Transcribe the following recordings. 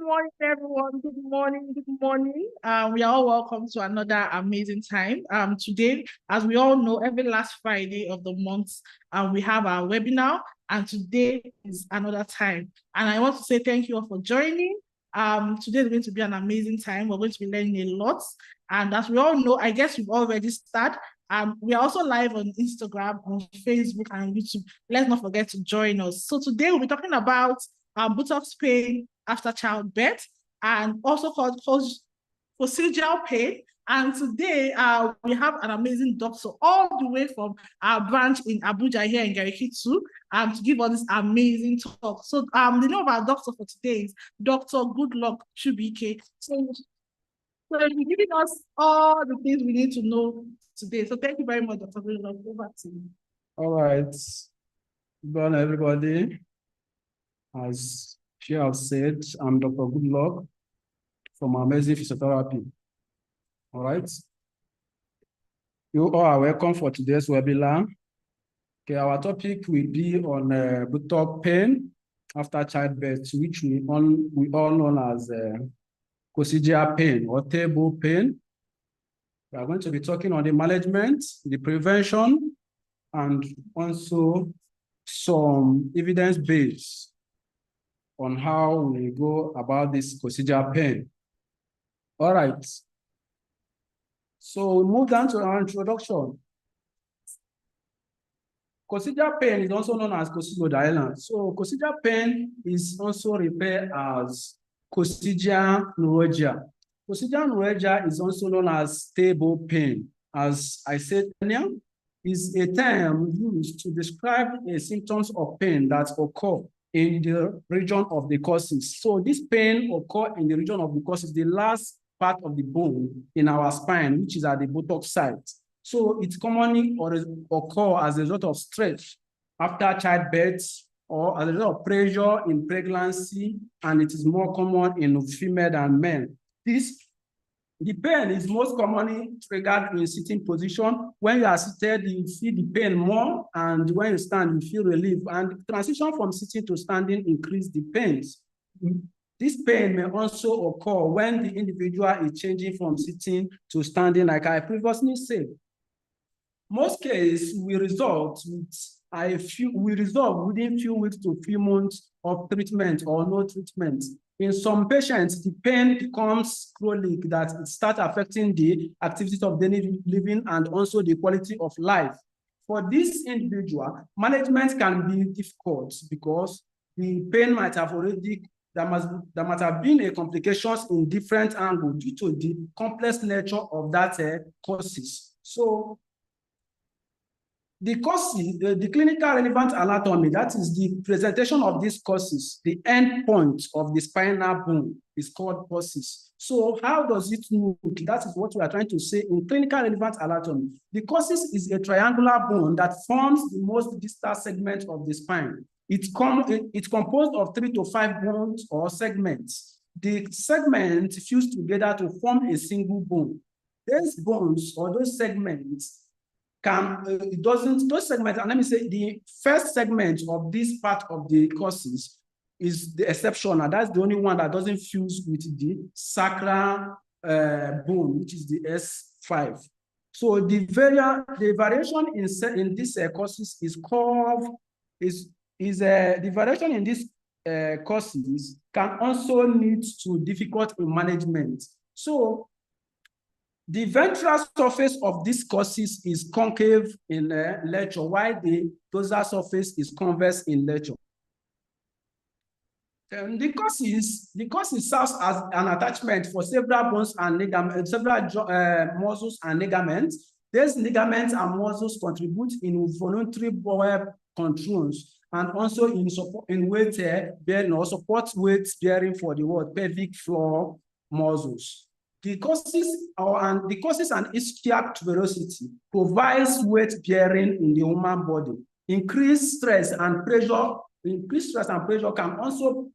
morning, everyone. Good morning. Good morning. We are all welcome to another amazing time. Today, as we all know, every last Friday of the month, we have our webinar, and today is another time. And I want to say thank you all for joining. Today is going to be an amazing time. We're going to be learning a lot. And as we all know, I guess you've already started. We are also live on Instagram, on Facebook, and YouTube. Let's not forget to join us. So today we'll be talking about buttocks pain after childbirth, and also called procedural pain. And today we have an amazing doctor all the way from our branch in Abuja here in Gariki too, to give us this amazing talk. So the name of our doctor for today is Dr. Goodluck Chubike. So he'll be giving us all the things we need to know today. So thank you very much, Dr. Goodluck. Over to you. All right. Good morning, everybody. As she has said, I'm Dr. Goodluck from Amazing Physiotherapy. All right. You all are welcome for today's webinar. Okay, our topic will be on buttock pain after childbirth, which we all know as procedural pain or table pain. We are going to be talking on the management, the prevention, and also some evidence base on how we go about this procedural pain. All right. So we move down to our introduction. Procedural pain is also known as coccygeal. So coccygeal pain is also referred as coccygeal neuralgia. Coccygeal neuralgia is also known as stable pain. As I said earlier, is a term used to describe the symptoms of pain that occur in the region of the coccyx. So this pain occurs in the region of the coccyx, the last part of the bone in our spine, which is at the buttocks site. So it commonly occurs as a result of stretch after childbirth or as a result of pressure in pregnancy, and it is more common in female than men. The pain is most commonly triggered in sitting position. When you are seated, you feel the pain more, and when you stand, you feel relief. And transition from sitting to standing increase the pains. This pain may also occur when the individual is changing from sitting to standing, like I previously said. Most cases will resolve within few weeks to few months of treatment or no treatment. In some patients, the pain becomes chronic, that it starts affecting the activities of daily living and also the quality of life. For this individual, management can be difficult because the pain might have already, there might have been a complications in different angles due to the complex nature of that causes. So the causes, the clinical relevant anatomy, that is the presentation of these causes, the end point of the spinal bone is called causes. So how does it look? That is what we are trying to say in clinical relevant anatomy. The causes is a triangular bone that forms the most distal segment of the spine. It's composed of 3 to 5 bones or segments. The segments fuse together to form a single bone. Those bones or those segments those segments, and let me say the first segment of this part of the causes is the exception, and that's the only one that doesn't fuse with the sacral bone, which is the S5. So the variation in this causes is called the variation in this causes can also lead to difficult in management. So the ventral surface of this causes is concave in nature, while the dorsal surface is convex in nature. The causes serves as an attachment for several bones and ligaments, several muscles and ligaments. These ligaments and muscles contribute in voluntary bowel controls and also in weight bearing or support weight bearing for the pelvic floor muscles. The causes and ischial velocity provides weight bearing in the human body. Increased stress and pressure can also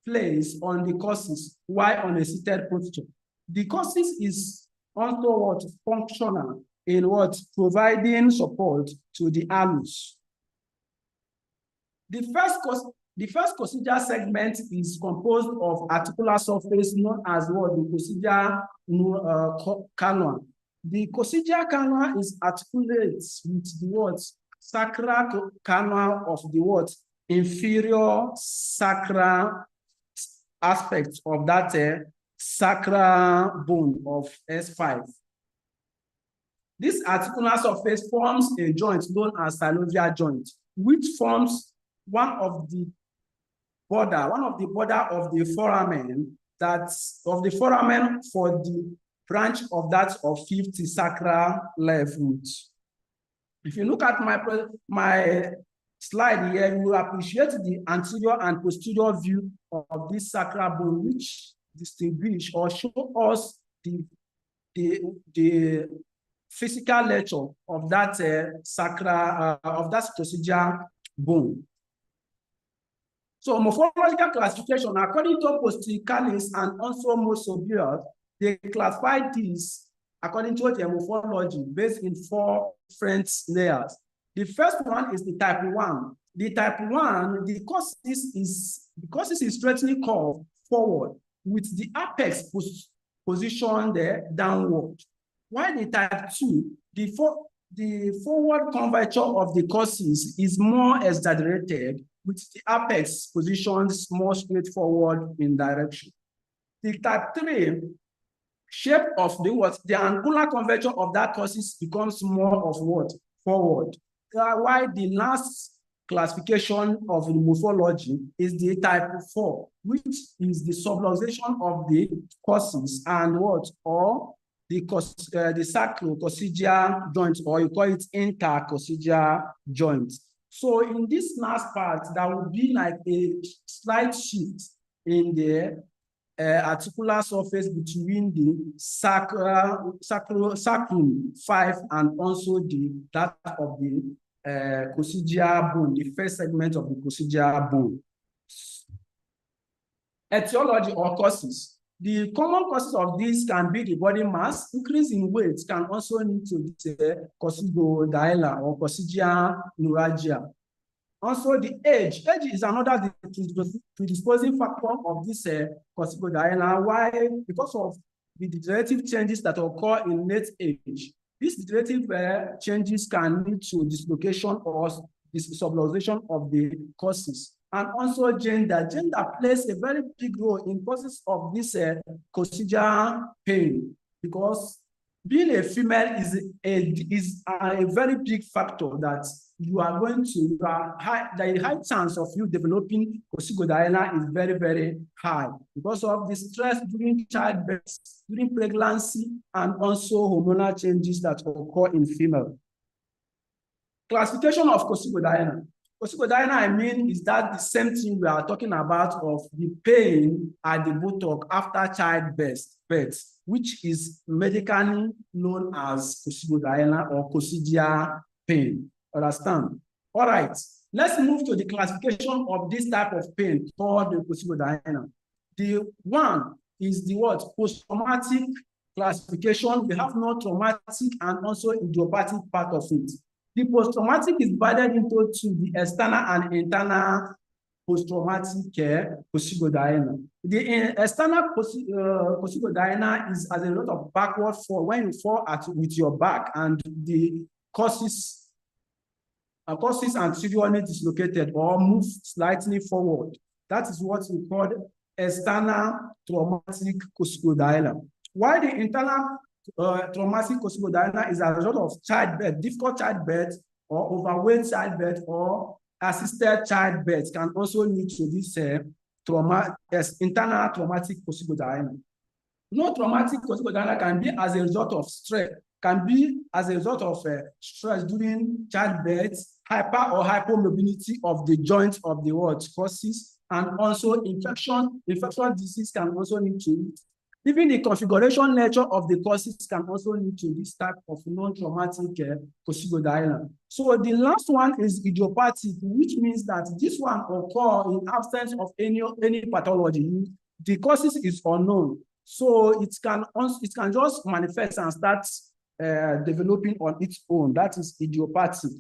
place on the causes while on a seated posture. The causes is also functional in providing support to the anus. The The first coccygeal segment is composed of articular surface known as what? The coccygeal canal. The coccygeal canal is articulate with the what? Sacral canal of the what? Inferior sacral aspect of that sacral bone of S5. This articular surface forms a joint known as synovial joint, which forms one of the border of the foramen for the branch of that of 50 sacral left root. If you look at my slide here, you will appreciate the anterior and posterior view of this sacral bone, which distinguish or show us the physical nature of that sacral of that coccygeal bone. So morphological classification, according to Postericalis and also Mosobius, they classify these according to their morphology based in 4 different layers. The first one is the type 1. The type 1, the coccyx is straightly curved forward with the apex positioned downward. While the type 2, the forward curvature of the coccyx is more exaggerated, with the apex positions more straightforward in direction. The type 3, shape of the angular curvature of that coccyx becomes more of what? Forward. While the last classification of the morphology is the type 4, which is the subluxation of the coccyx and what? Or the sacrococcygeal joint, or you call it intercoccygeal joint. So in this last part, there will be like a slight shift in the articular surface between the sacrum 5 and also that of the coccygeal bone, the first segment of the coccygeal bone. Etiology or causes. The common causes of this can be the body mass. Increase in weight can also lead to this coccygodaila or coccygeal neuralgia. Also, the age. Age is another predisposing factor of this coccygodaila. Why? Because of the degenerative changes that occur in late age. These degenerative changes can lead to dislocation or subluxation of the coccyx. And also gender. Gender plays a very big role in causes of this coccygeal pain, because being a female is a very big factor that you are going to, the high chance of you developing coccygodaila is very, very high because of the stress during childbirth, during pregnancy, and also hormonal changes that occur in female. Classification of coccygodaila. Coccygodaila, I mean, is that the same thing we are talking about of the pain at the buttock after childbirth, which is medically known as coccygodaila or coccygeal pain. Understand? All right, let's move to the classification of this type of pain called the coccygodaila. The one is the what? Post-traumatic classification. We have no traumatic and also idiopathic part of it. The post-traumatic is divided into the external and internal post-traumatic coccygodaila. The external coccygodaila is as a result of backward fall, when you fall with your back and the coccyx anteriorly dislocated or move slightly forward. That is what we call external traumatic coccygodaila. While the internal traumatic coccygodaila is a result of childbirth, difficult childbirth, or overweight childbirth, or assisted childbirth can also lead to this internal traumatic coccygodaila. No traumatic coccygodaila can be as a result of stress, can be as a result of stress during childbirth, hyper or hypomobility of the joint of the coccyx, and also infectious disease can also lead to it. Even the configuration nature of the coccyx can also lead to this type of non-traumatic coccygodaila. So the last one is idiopathic, which means that this one occurs in absence of any pathology. The causes is unknown, so it can just manifest and start developing on its own. That is idiopathic.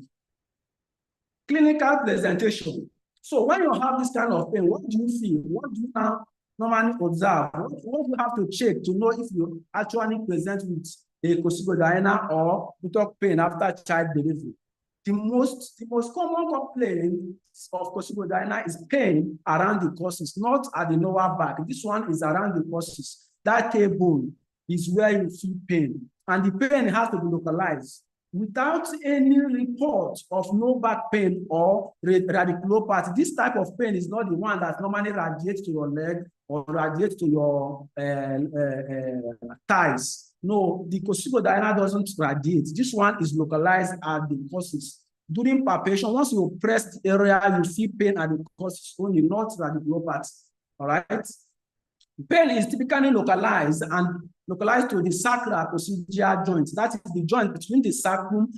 Clinical presentation. So when you have this kind of pain, what do you feel? What do you now normally observe? What do you have to check to know if you actually present with a coccygeal or buttock pain after child delivery? The most common complaint of coccygeal is pain around the coccyx, not at the lower back. This one is around the coccyx. That tailbone is where you feel pain, and the pain has to be localized. Without any report of no back pain or radiculopathy, this type of pain is not the one that normally radiates to your leg or radiates to your thighs. No, the coccygeal doesn't radiate. This one is localized at the coccyx. During palpation, once you press the area, you feel pain at the coccyx only, not radiculopathy. All right. Pain is typically localized to the sacral coccygeal joint. That is the joint between the sacrum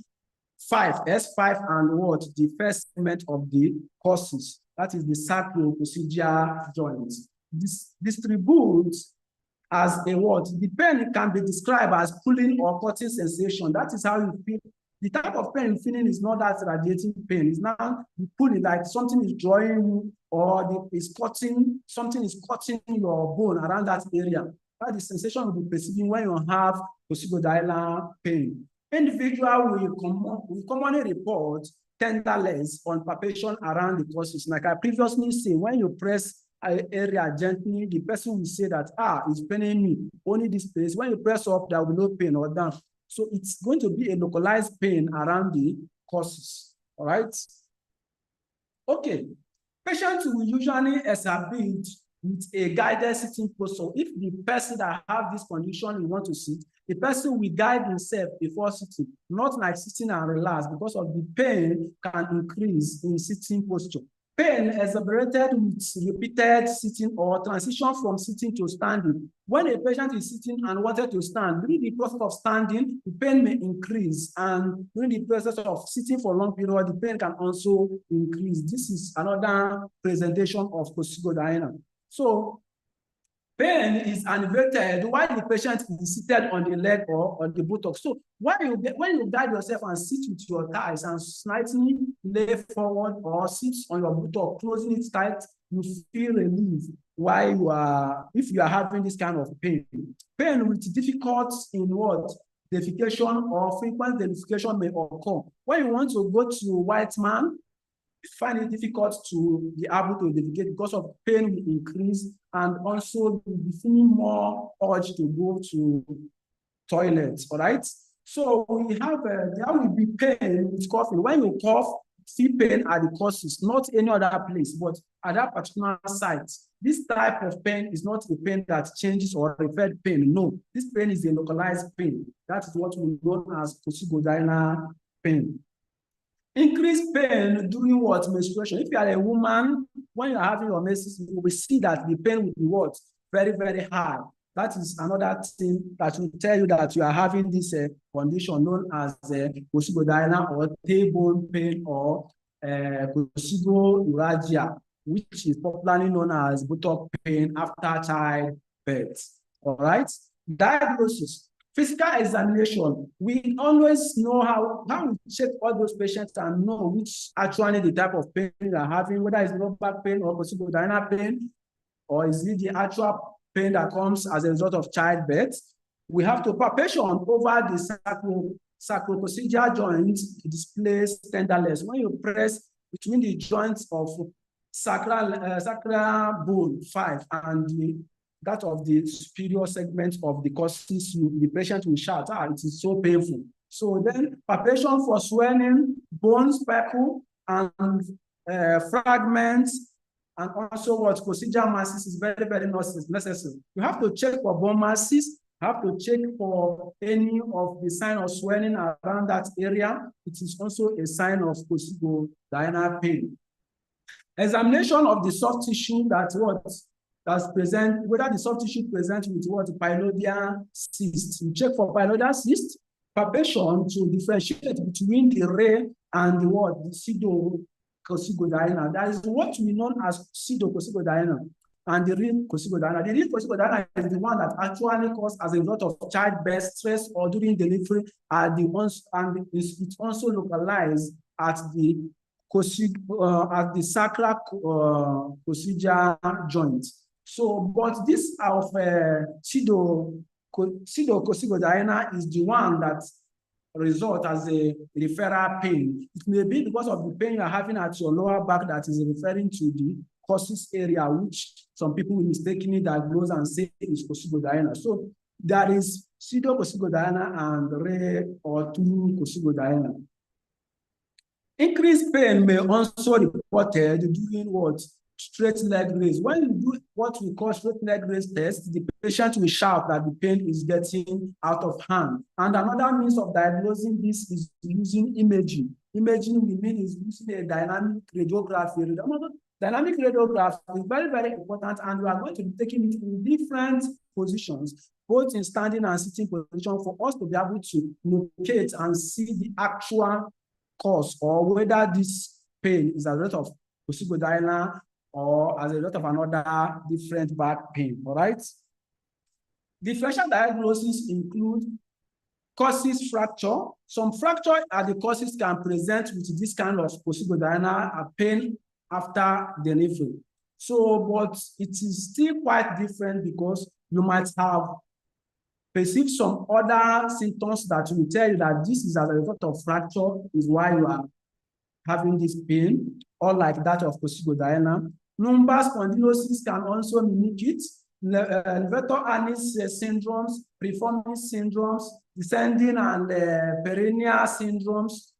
5, S5, and what? The first segment of the coccyx. That is the sacral coccygeal joint. This distributes as a what? The pain can be described as pulling or cutting sensation. That is how you feel. The type of pain feeling is not that radiating pain. It's now pulling, like something is drawing you, or something is cutting your bone around that area. That's the sensation you'll be perceiving when you have coccygeal pain. Individual will commonly report tenderness on palpation around the coccyx. Like I previously said, when you press an area gently, the person will say that, it's paining me, only this place. When you press up, there will be no pain or down. So it's going to be a localized pain around the coccyx. All right. Okay. Patients will usually exhibit with a guided sitting posture. If the person that have this condition you want to sit, the person will guide himself before sitting, not like sitting and relax, because of the pain can increase in sitting posture. Pain exacerbated with repeated sitting or transition from sitting to standing. When a patient is sitting and wanted to stand, during the process of standing, the pain may increase, and during the process of sitting for a long period, the pain can also increase. This is another presentation of coccygeal. So pain is elevated while the patient is seated on the leg or on the buttock. So when you guide yourself and sit with your thighs and slightly lay forward or sit on your buttock, closing it tight, you feel relief while if you are having this kind of pain. Pain with difficulties in what? Defecation or frequent defecation may occur. When you want to go to white man, find it difficult to be able to defecate because of pain will increase, and also you'll be feeling more urge to go to toilets. All right. So we have there will be pain with coughing. When you cough, feel pain at the coccyx, not any other place, but at that particular site. This type of pain is not a pain that changes or referred pain. No, this pain is a localized pain. That is what we know as coccygeal pain. Increased pain during what? Menstruation. If you are a woman, when you are having your menses, you will see that the pain will be what? Very, very high. That is another thing that will tell you that you are having this condition known as coccygeal or tailbone pain or coccygeal, which is popularly known as buttock pain after childbirth. All right. Diagnosis. Physical examination, we always know how we check all those patients and know which actually the type of pain they are having, whether it's low back pain or coccygeal pain, or is it the actual pain that comes as a result of childbirth. We have to palpation over the sacrococcygeal joint to display tenderness. When you press between the joints of sacral bone 5 and that of the superior segment of the coccyx, the patient will shout, it is so painful. So then palpation for swelling, bone speckle, and fragments, and also what coccygeal masses is very, very necessary. You have to check for bone masses, you have to check for any of the sign of swelling around that area. It is also a sign of coccygeal pain. Examination of the soft tissue that's present, whether the soft tissue present with what? Pilodial cyst. You check for pilodial cyst, palpation to differentiate between the ray and the what? The pseudo-coccygeal. That is what we know as pseudo-coccygeal and the real coccygeal. The real coccygeal is the one that actually caused as a result of childbirth, stress, or during delivery, and it's also localized at the at the sacral procedure joint. So, but this of pseudococcygeal is the one that result as a referral pain. It may be because of the pain you are having at your lower back that is referring to the coccyx area, which some people will mistakenly diagnose and say is coccygeal. So there is pseudococcygeal and rare or true coccygeal. Increased pain may also be reported during what? Straight leg raise. When you do what we call straight leg raise test, the patient will shout that the pain is getting out of hand. And another means of diagnosing this is using imaging. Imaging, we mean, is using a dynamic radiography. Dynamic radiography is very, very important, and we are going to be taking it in different positions, both in standing and sitting position, for us to be able to locate and see the actual cause, or whether this pain is a result of coccygeal or as a result of another different back pain. All right. Differential diagnosis include coccyx fracture. Some fracture at the coccyx can present with this kind of coccygeal pain after delivery. So, but it is still quite different because you might have perceived some other symptoms that will tell you that this is as a result of fracture is why you are having this pain, or like that of coccygeal. Lumbar spondylosis can also mimic it. Levator Annis syndromes, preformis syndromes, descending and perennial syndromes.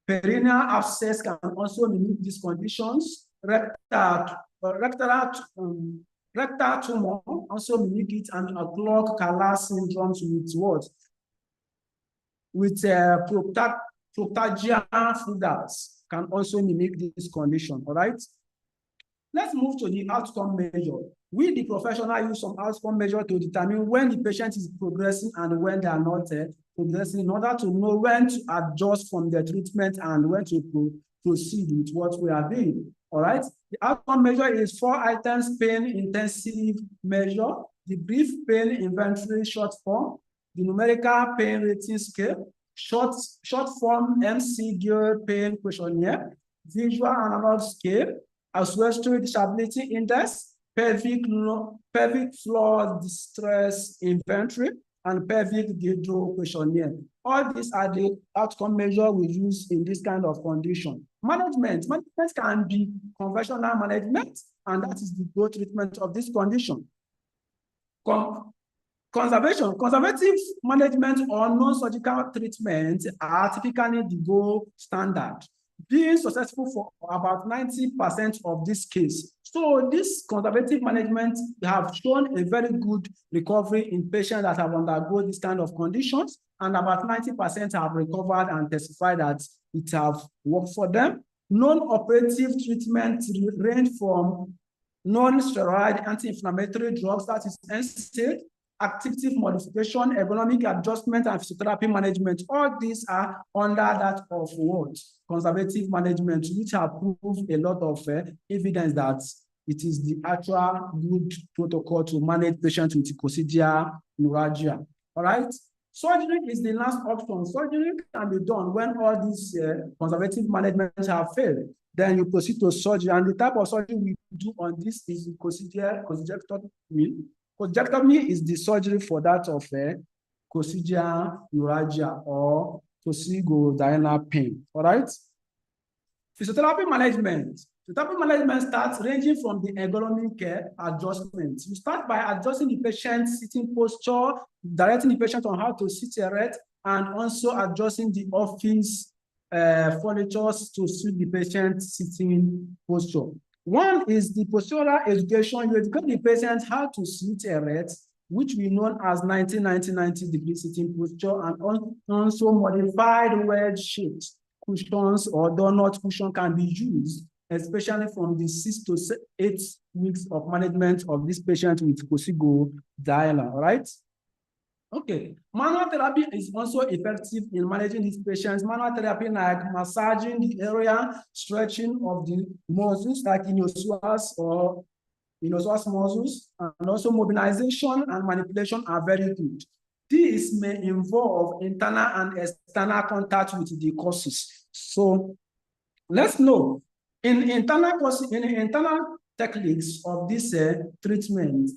Perineal abscess can also mimic these conditions. Rectal tumor also mimic it, and clock Kala syndromes with what? With proctagia frugans can also mimic this condition. All right. Let's move to the outcome measure. We, the professional, use some outcome measure to determine when the patient is progressing and when they are not progressing, in order to know when to adjust from the treatment and when to proceed with what we are doing. All right. The outcome measure is 4 items: pain intensive measure, the brief pain inventory short form, the numerical pain rating scale, short form MC-GIL pain questionnaire, visual analog scale, Oswestry disability index, pelvic floor distress inventory, and pelvic hydro questionnaire. All these are the outcome measures we use in this kind of condition. Management can be conventional management, and that is the goal treatment of this condition. Conservative management or non-surgical treatment are typically the gold standard, being successful for about 90% of this case. So this conservative management have shown a very good recovery in patients that have undergone this kind of conditions, and about 90% have recovered and testified that it have worked for them. Non-operative treatment range from non-steroid anti-inflammatory drugs, that is NSAID, activity modification, ergonomic adjustment, and physiotherapy management. All these are under that of what? Conservative management, which have proved a lot of evidence that it is the actual good protocol to manage patients with coccygeal neuralgia. All right. Surgery is the last option. Surgery can be done when all these conservative management have failed. Then you proceed to surgery, and the type of surgery we do on this is coccygeectomy. Coccygeectomy is the surgery for that of coccygeal neuralgia or coccygeal pain. All right. Physiotherapy management. Physiotherapy management starts ranging from the ergonomic adjustment. You start by adjusting the patient's sitting posture, directing the patient on how to sit erect, and also adjusting the office furnitures to suit the patient's sitting posture. One is the postural education. You educate the patient how to sit erect, which we know as 90 degree sitting posture, and also modified wedge-shaped cushions or donut cushion can be used, especially from the 6 to 8 weeks of management of this patient with coccygeal. All right. Okay, manual therapy is also effective in managing these patients. Manual therapy like massaging the area, stretching of the muscles like inosuas or inosuas muscles, and also mobilization and manipulation are very good. This may involve internal and external contact with the coccyx. So let's know in internal techniques of this treatment.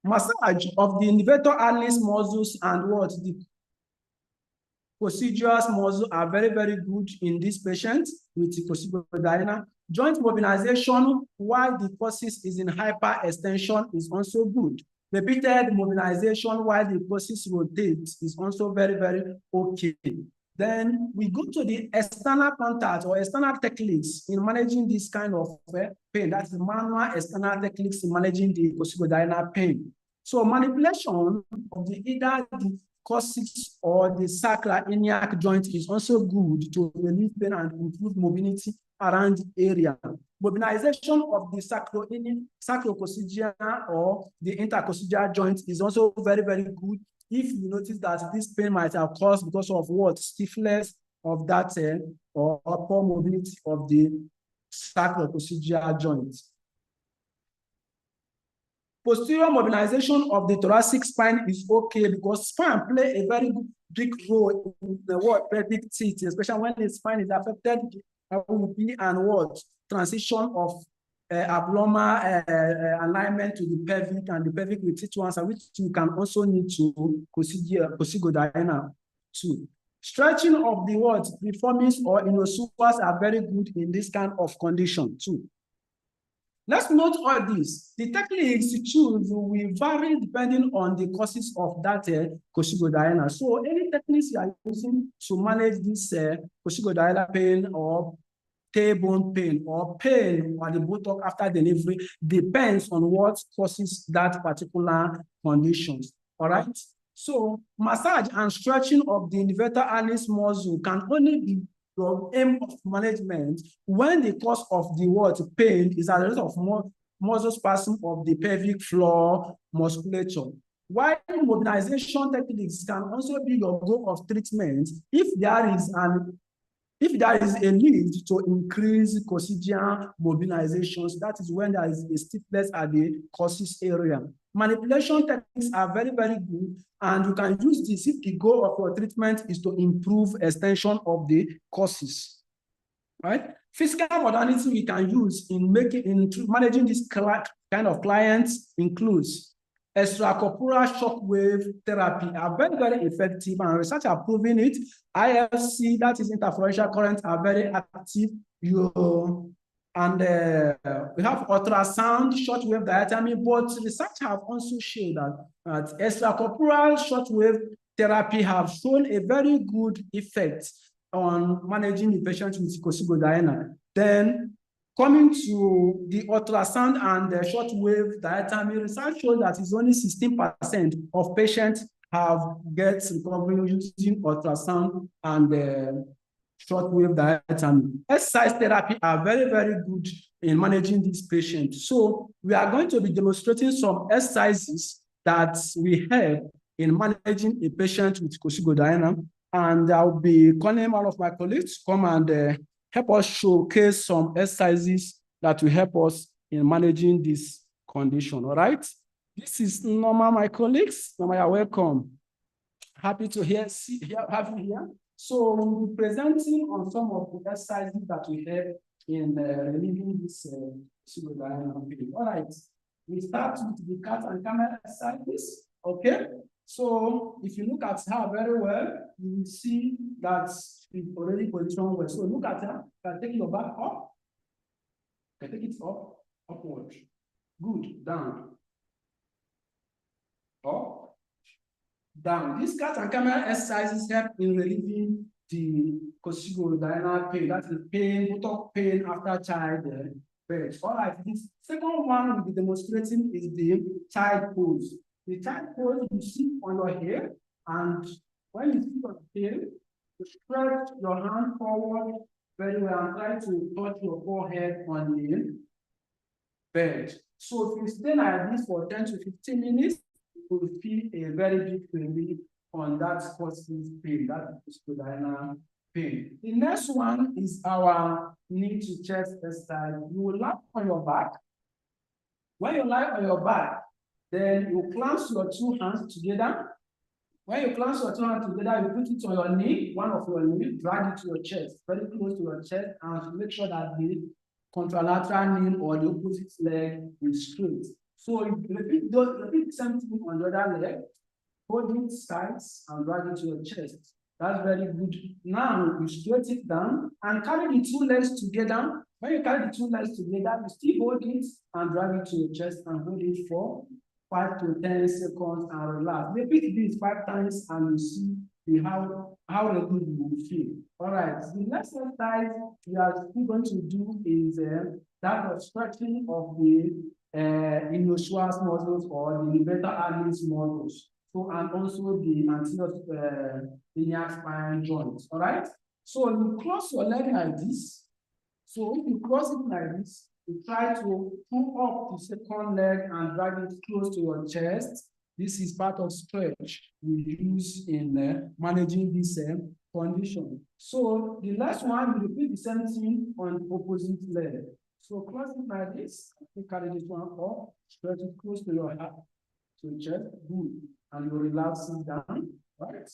Massage of the levator hallucis muscles and what the procedures muscle are very, very good in this patient with coccygeal. Joint mobilization while the process is in hyperextension is also good. Repeated mobilization while the process rotates is also very, very okay. Then we go to the external contact or external techniques in managing this kind of pain. That's the manual external techniques in managing the coccygeal pain. So manipulation of either the coccyx or the sacroiliac joint is also good to relieve pain and improve mobility around the area. Mobilization of the sacrococcygeal or the intercoccygeal joint is also very, very good if you notice that this pain might have caused because of what? Stiffness of that or poor mobility of the sacrococcygeal joint. Posterior mobilization of the thoracic spine is okay because spine play a very big role in the what pelvic teeth, especially when the spine is affected, will be and what transition of abnormal alignment to the pelvic and the pelvic with teeth ones, which you can also need to coccygeal too. Stretching of the what piriformis or inosuas are very good in this kind of condition too. Let's note all this. The techniques you choose will vary depending on the causes of that coccygeal. So any techniques you are using to manage this coccygeal pain or tailbone pain or pain on the buttock after delivery depends on what causes that particular conditions. All right. So massage and stretching of the levator hallucis muscle can only be the aim of management when the cause of the what pain is as a result of muscle spasm of the pelvic floor musculature. While mobilization techniques can also be your goal of treatment if there is a need to increase coccygeal mobilizations, that is when there is a stiffness at the coccyx area. Manipulation techniques are very, very good, and you can use this if the goal of your treatment is to improve extension of the coccyx. Right? Physical modality we can use in managing this kind of clients includes extracorporeal shockwave therapy are very, very effective, and research are proving it. IFC, that is interferential currents, are very active. And we have ultrasound shortwave diathermy, but research have also shown that extracorporeal shortwave therapy have shown a very good effect on managing the patient with coccygeal. Then coming to the ultrasound and the shortwave diathermy, research shows that it's only 16% of patients have get recovery using ultrasound and shortwave diathermy. Exercise therapy are very, very good in managing these patients. So we are going to be demonstrating some exercises that we have in managing a patient with coccygeal, and I'll be calling all of my colleagues to come and help us showcase some exercises that will help us in managing this condition. All right. This is Norma, my colleagues. Norma, you're welcome. Happy to have you here. So we'll be presenting on some of the exercises that we have in relieving this coccygeal pain. All right. We start with the cat and camera exercises. Okay. So if you look at her very well, you will see that she's already positioned well. So look at her. You can take your back up. You can take it up, upward. Good. Down. Up. Down. These cat and camera exercises help in relieving the coccygeal pain. That is pain, buttock pain after childbirth. All right. This second one we'll be demonstrating is the child pose. The child pose, you sit on your head, and when you sit on the head, you stretch your hand forward very well and try to touch your forehead on the bed. So if you stay like this for 10 to 15 minutes, you will feel a very big relief on that coccygeal pain, that coccygeal pain. The next one is our knee to chest exercise. You will lie on your back. When you lie on your back, then you clasp your two hands together When you clasp your two hands together, you put it on your knee, one of your knee, drag it to your chest, very close to your chest, and make sure that the contralateral knee or the opposite leg is straight. So you repeat the same thing on the other leg, hold it tight and drag it to your chest. That's very good. Now you straight it down and carry the two legs together. When you carry the two legs together, you still hold it and drag it to your chest and hold it for 5 to 10 seconds and relax. Repeat this 5 times and you see how good you will feel. All right. The next exercise we are still going to do is that of stretching of the iliopsoas muscles or the levator hallucis muscles. So, and also the anterior iliac spine joints. All right. So you cross your leg like this. So if you cross it like this, you try to pull up the second leg and drag it close to your chest. This is part of stretch we use in managing this condition. So the last one, you repeat the same thing on the opposite leg. So cross it like this. You carry this one up, stretch it close to your heart, to your chest. Good. And you relax it down. Right.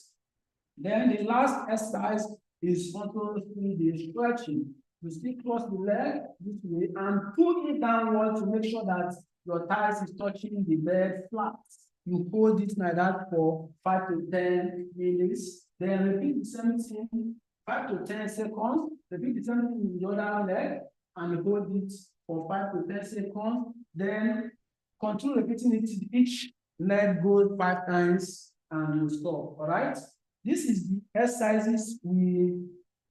Then the last exercise is also the stretching. You still cross the leg this way and pull it downward to make sure that your thighs is touching the bed flat. You hold it like that for 5 to 10 minutes. Then repeat the same thing 5 to 10 seconds. Repeat the same thing with the other leg and hold it for 5 to 10 seconds. Then continue repeating it. Each leg goes 5 times and you stop. All right. This is the exercises we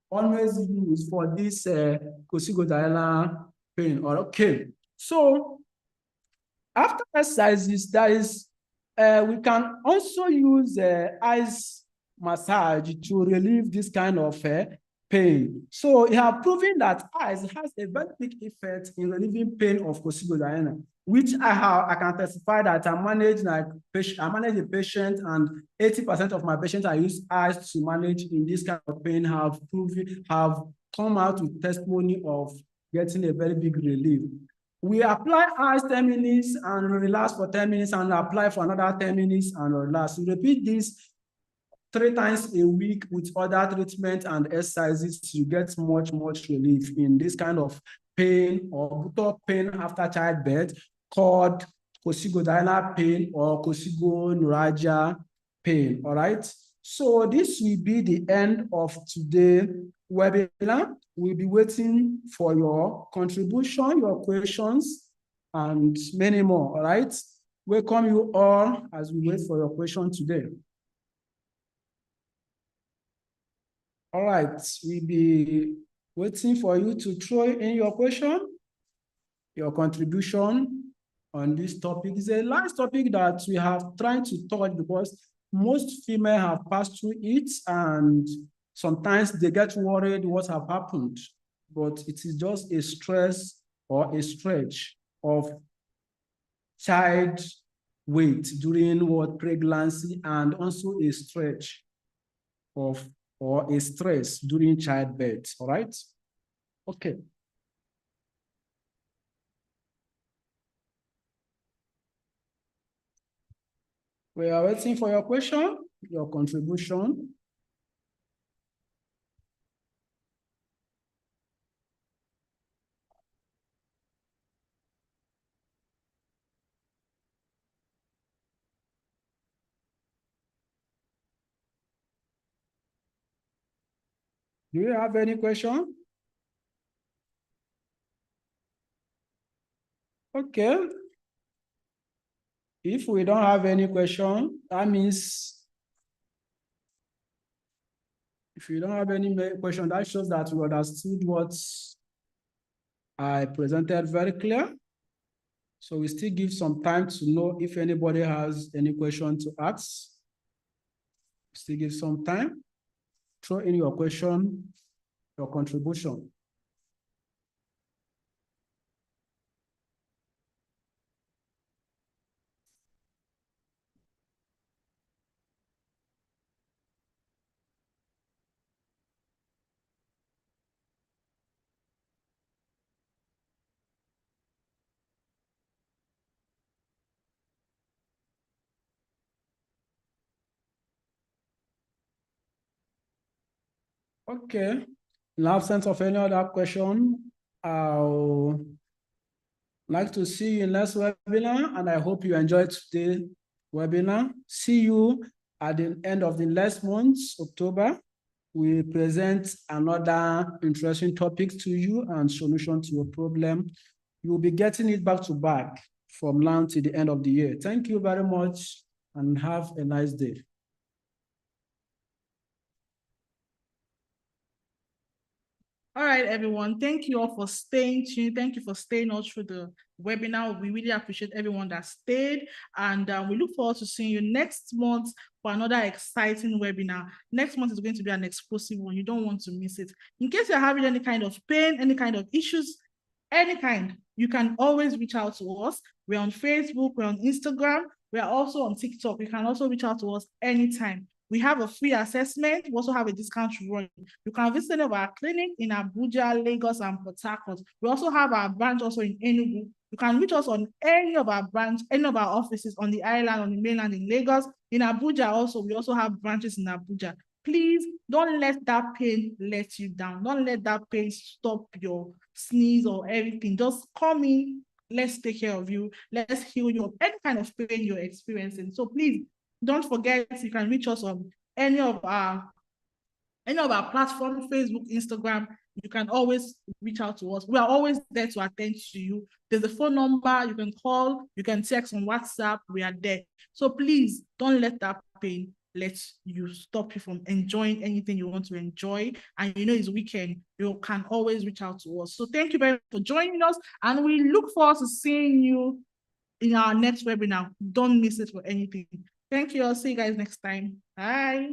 always use for this coccygeal pain. Okay. So after exercises, there is we can also use ice massage to relieve this kind of pain. So it has proven that ice has a very big effect in relieving pain of coccygeal, which I can testify that I manage a patient and 80% of my patients I use ice to manage in this kind of pain have come out with testimony of getting a very big relief. We apply ice 10 minutes and relax for 10 minutes and apply for another 10 minutes and relax. We repeat this 3 times a week with other treatment and exercises to get much relief in this kind of pain or brutal pain after childbirth called coccygeal pain or coccygoneuralgia pain. All right. So this will be the end of today's webinar. We'll be waiting for your contribution, your questions, and many more. All right. Welcome you all as we wait for your question today. All right, we'll be waiting for you to throw in your question, your contribution on this topic. It's a last topic that we have tried to touch because most females have passed through it and sometimes they get worried what have happened, but it is just a stress or a stretch of child weight during pregnancy and also a stretch of or a stress during childbirth. All right. Okay. We are waiting for your question, your contribution. Do you have any question? Okay. If we don't have any question, that means if you don't have any question, that shows that you understood what I presented very clear. So we still give some time to know if anybody has any question to ask. Still give some time. Throw in your question, your contribution. Okay. In the absence of any other question, I'll like to see you in next webinar, and I hope you enjoyed today's webinar. See you at the end of the next month, October. We present another interesting topic to you and solution to your problem. You'll be getting it back to back from now to the end of the year. Thank you very much and have a nice day. All right, everyone. Thank you all for staying tuned. Thank you for staying all through the webinar. We really appreciate everyone that stayed. And we look forward to seeing you next month for another exciting webinar. Next month is going to be an explosive one. You don't want to miss it. In case you're having any kind of pain, any kind of issues, any kind, you can always reach out to us. We're on Facebook, we're on Instagram, we're also on TikTok. You can also reach out to us anytime. We have a free assessment. We also have a discount run. You can visit any of our clinic in Abuja, Lagos, and Port Harcourt. We also have our branch also in Enugu. You can reach us on any of our branch, any of our offices on the island, on the mainland in Lagos. In Abuja also, we also have branches in Abuja. Please don't let that pain let you down. Don't let that pain stop your sneeze or everything. Just come in. Let's take care of you. Let's heal you of any kind of pain you're experiencing. So please don't forget, you can reach us on any of our platforms, Facebook, Instagram. You can always reach out to us. We are always there to attend to you. There's a phone number, you can call, you can text on WhatsApp. We are there. So please don't let that pain let you stop you from enjoying anything you want to enjoy. And you know it's weekend, you can always reach out to us. So thank you very much for joining us, and we look forward to seeing you in our next webinar. Don't miss it for anything. Thank you. I'll see you guys next time. Bye.